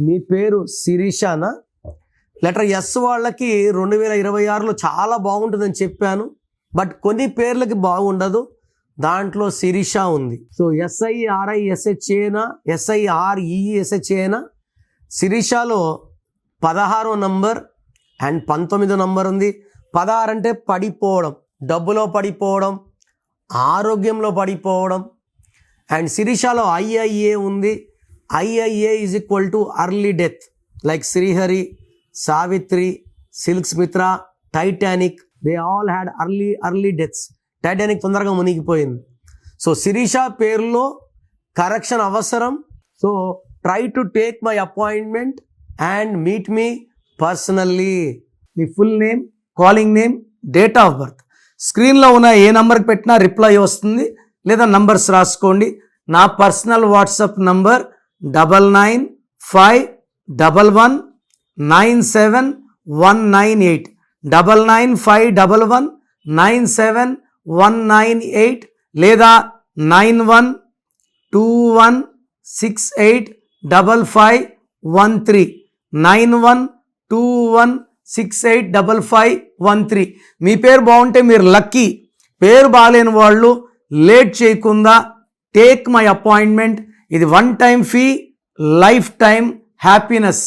మీ పేరు శిరీషానా? Letter S వాళ్ళకి 2026లో చాలా బాగుంటుందని చెప్పాను, బట్ కొన్ని పేర్లకి బాగుండదు. దాంట్లో శిరీష ఉంది. సో SIRISHAనా SIREESHAనా? శిరీషలో 16వ నంబర్ అండ్ 19వ నంబర్ ఉంది. 16 అంటే పడిపోవడం, డబ్బులో పడిపోవడం, ఆరోగ్యంలో పడిపోవడం. అండ్ శిరీషలో IIA ఉంది. IIA is equal to early death, like Srihari, Savitri, Silk Smitha, Titanic. They all had early deaths. Titanic తొందరగా మునిగిపోయింది. సో శిరీష పేరులో కరెక్షన్ అవసరం. So try to take my appointment and meet me personally. మీ full name, calling name, date of birth, స్క్రీన్లో ఉన్న ఏ నంబర్కి పెట్టినా reply వస్తుంది, లేదా నంబర్స్ రాసుకోండి. నా పర్సనల్ వాట్సాప్ నంబర్ 9951197198 9951197198 లేదా 9121685513 9121685513. మీ పేరు బాగుంటే మీరు లక్కీ. పేరు బాగాలేని వాళ్ళు లేట్ చేయకుండా టేక్ మై అపాయింట్మెంట్. ఇది 1 time fee, life time happiness.